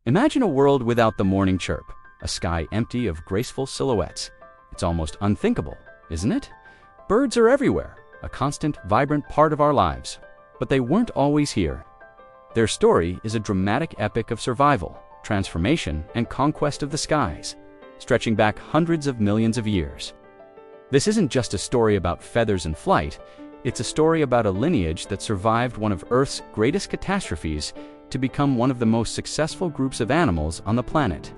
Imagine a world without the morning chirp, a sky empty of graceful silhouettes. It's almost unthinkable, isn't it? Birds are everywhere, a constant, vibrant part of our lives. But they weren't always here. Their story is a dramatic epic of survival, transformation, and conquest of the skies, stretching back hundreds of millions of years. This isn't just a story about feathers and flight, it's a story about a lineage that survived one of Earth's greatest catastrophes to become one of the most successful groups of animals on the planet.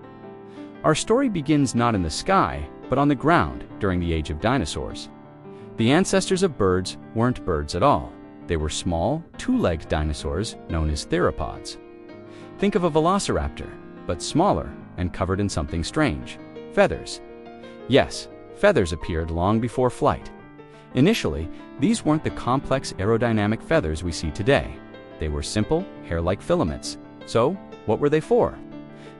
Our story begins not in the sky, but on the ground during the age of dinosaurs. The ancestors of birds weren't birds at all. They were small, two-legged dinosaurs known as theropods. Think of a velociraptor, but smaller and covered in something strange: feathers. Yes, feathers appeared long before flight. Initially, these weren't the complex aerodynamic feathers we see today. They were simple, hair-like filaments. So, what were they for?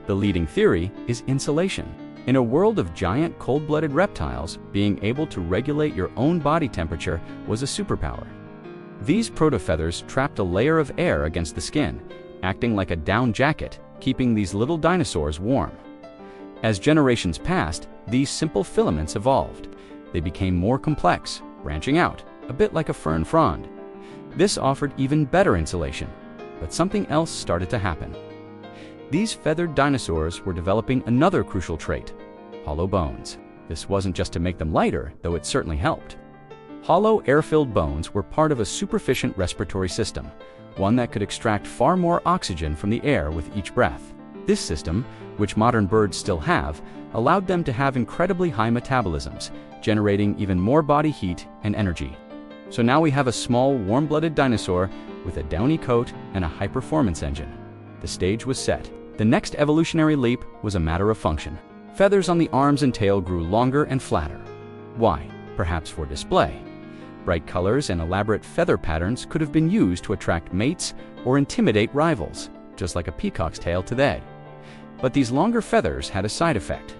The leading theory is insulation. In a world of giant cold-blooded reptiles, being able to regulate your own body temperature was a superpower. These protofeathers trapped a layer of air against the skin, acting like a down jacket, keeping these little dinosaurs warm. As generations passed, these simple filaments evolved. They became more complex, branching out, a bit like a fern frond. This offered even better insulation, but something else started to happen. These feathered dinosaurs were developing another crucial trait: hollow bones. This wasn't just to make them lighter, though it certainly helped. Hollow, air-filled bones were part of a super-efficient respiratory system, one that could extract far more oxygen from the air with each breath. This system, which modern birds still have, allowed them to have incredibly high metabolisms, generating even more body heat and energy. So now we have a small, warm-blooded dinosaur with a downy coat and a high-performance engine. The stage was set. The next evolutionary leap was a matter of function. Feathers on the arms and tail grew longer and flatter. Why? Perhaps for display. Bright colors and elaborate feather patterns could have been used to attract mates or intimidate rivals, just like a peacock's tail today. But these longer feathers had a side effect.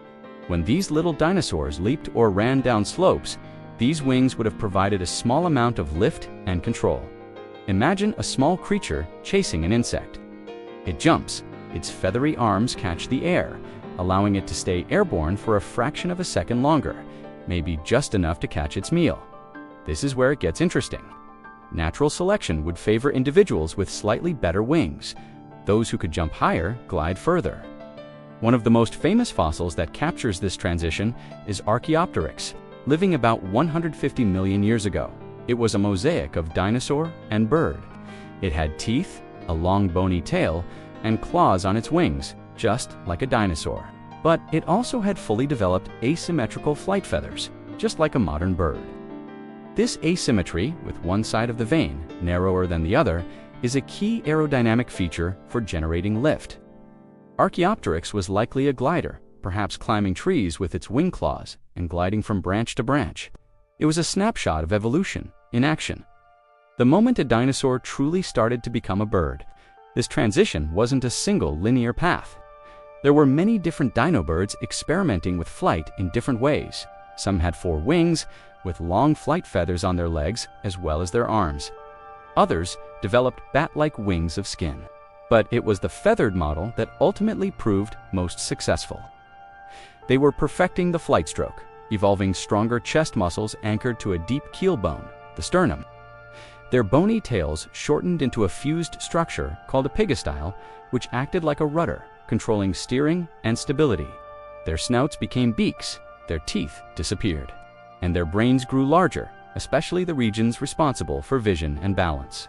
When these little dinosaurs leaped or ran down slopes, these wings would have provided a small amount of lift and control. Imagine a small creature chasing an insect. It jumps. Its feathery arms catch the air, allowing it to stay airborne for a fraction of a second longer, maybe just enough to catch its meal. This is where it gets interesting. Natural selection would favor individuals with slightly better wings. Those who could jump higher glide further. One of the most famous fossils that captures this transition is Archaeopteryx, living about 150 million years ago. It was a mosaic of dinosaur and bird. It had teeth, a long bony tail, and claws on its wings, just like a dinosaur. But it also had fully developed asymmetrical flight feathers, just like a modern bird. This asymmetry, with one side of the vane narrower than the other, is a key aerodynamic feature for generating lift. Archaeopteryx was likely a glider, perhaps climbing trees with its wing claws and gliding from branch to branch. It was a snapshot of evolution in action. The moment a dinosaur truly started to become a bird, this transition wasn't a single linear path. There were many different dino birds experimenting with flight in different ways. Some had 4 wings, with long flight feathers on their legs as well as their arms. Others developed bat-like wings of skin. But it was the feathered model that ultimately proved most successful. They were perfecting the flight stroke, evolving stronger chest muscles anchored to a deep keel bone, the sternum. Their bony tails shortened into a fused structure called a pygostyle, which acted like a rudder, controlling steering and stability. Their snouts became beaks, their teeth disappeared, and their brains grew larger, especially the regions responsible for vision and balance.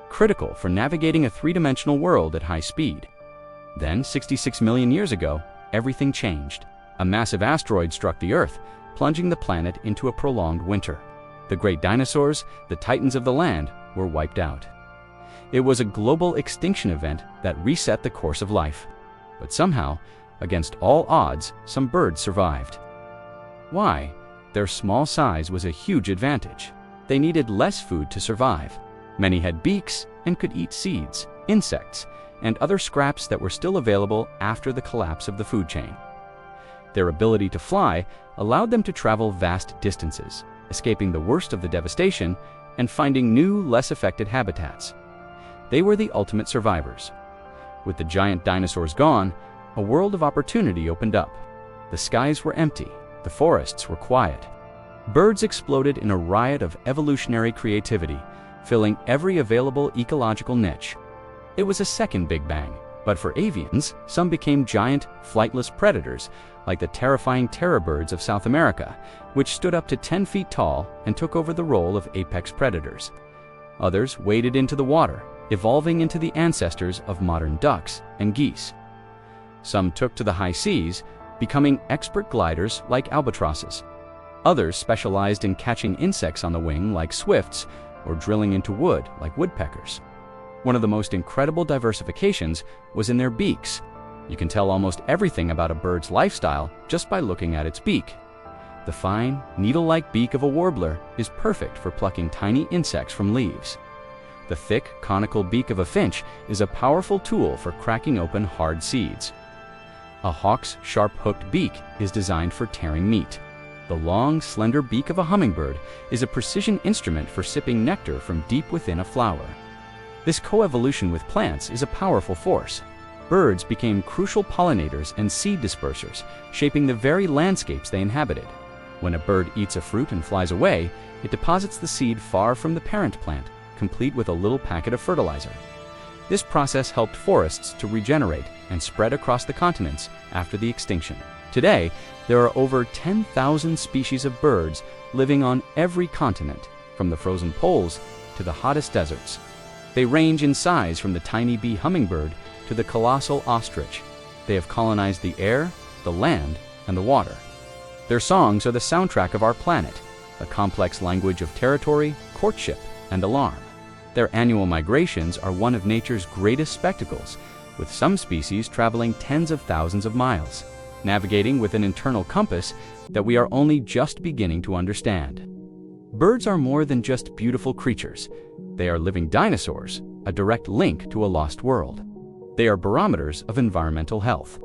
Critical for navigating a three-dimensional world at high speed. Then, 66 million years ago, everything changed. A massive asteroid struck the Earth, plunging the planet into a prolonged winter. The great dinosaurs, the titans of the land, were wiped out. It was a global extinction event that reset the course of life. But somehow, against all odds, some birds survived. Why? Their small size was a huge advantage. They needed less food to survive. Many had beaks and could eat seeds, insects, and other scraps that were still available after the collapse of the food chain. Their ability to fly allowed them to travel vast distances, escaping the worst of the devastation and finding new, less affected habitats. They were the ultimate survivors. With the giant dinosaurs gone, a world of opportunity opened up. The skies were empty, the forests were quiet. Birds exploded in a riot of evolutionary creativity, filling every available ecological niche. It was a second Big Bang, but for avians, some became giant, flightless predators, like the terrifying terror birds of South America, which stood up to 10 feet tall and took over the role of apex predators. Others waded into the water, evolving into the ancestors of modern ducks and geese. Some took to the high seas, becoming expert gliders like albatrosses. Others specialized in catching insects on the wing like swifts or drilling into wood like woodpeckers. One of the most incredible diversifications was in their beaks. You can tell almost everything about a bird's lifestyle just by looking at its beak. The fine, needle-like beak of a warbler is perfect for plucking tiny insects from leaves. The thick, conical beak of a finch is a powerful tool for cracking open hard seeds. A hawk's sharp-hooked beak is designed for tearing meat. The long, slender beak of a hummingbird is a precision instrument for sipping nectar from deep within a flower. This coevolution with plants is a powerful force. Birds became crucial pollinators and seed dispersers, shaping the very landscapes they inhabited. When a bird eats a fruit and flies away, it deposits the seed far from the parent plant, complete with a little packet of fertilizer. This process helped forests to regenerate and spread across the continents after the extinction. Today, there are over 10,000 species of birds living on every continent, from the frozen poles to the hottest deserts. They range in size from the tiny bee hummingbird to the colossal ostrich. They have colonized the air, the land, and the water. Their songs are the soundtrack of our planet, a complex language of territory, courtship, and alarm. Their annual migrations are one of nature's greatest spectacles, with some species traveling tens of thousands of miles, navigating with an internal compass that we are only just beginning to understand. Birds are more than just beautiful creatures. They are living dinosaurs, a direct link to a lost world. They are barometers of environmental health.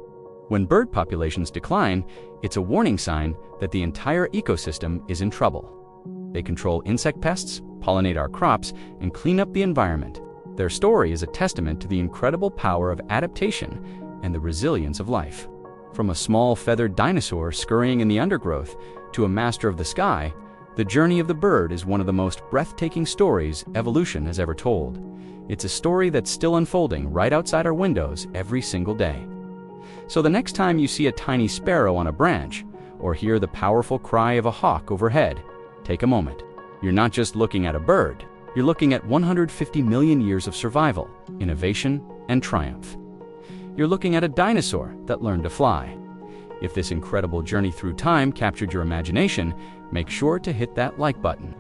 When bird populations decline, it's a warning sign that the entire ecosystem is in trouble. They control insect pests, pollinate our crops, and clean up the environment. Their story is a testament to the incredible power of adaptation and the resilience of life. From a small feathered dinosaur scurrying in the undergrowth to a master of the sky, the journey of the bird is one of the most breathtaking stories evolution has ever told. It's a story that's still unfolding right outside our windows every single day. So the next time you see a tiny sparrow on a branch or hear the powerful cry of a hawk overhead, take a moment. You're not just looking at a bird, you're looking at 150 million years of survival, innovation, and triumph. You're looking at a dinosaur that learned to fly. If this incredible journey through time captured your imagination, make sure to hit that like button.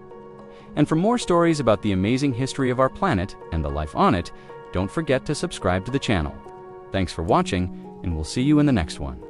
And for more stories about the amazing history of our planet and the life on it, don't forget to subscribe to the channel. Thanks for watching, and we'll see you in the next one.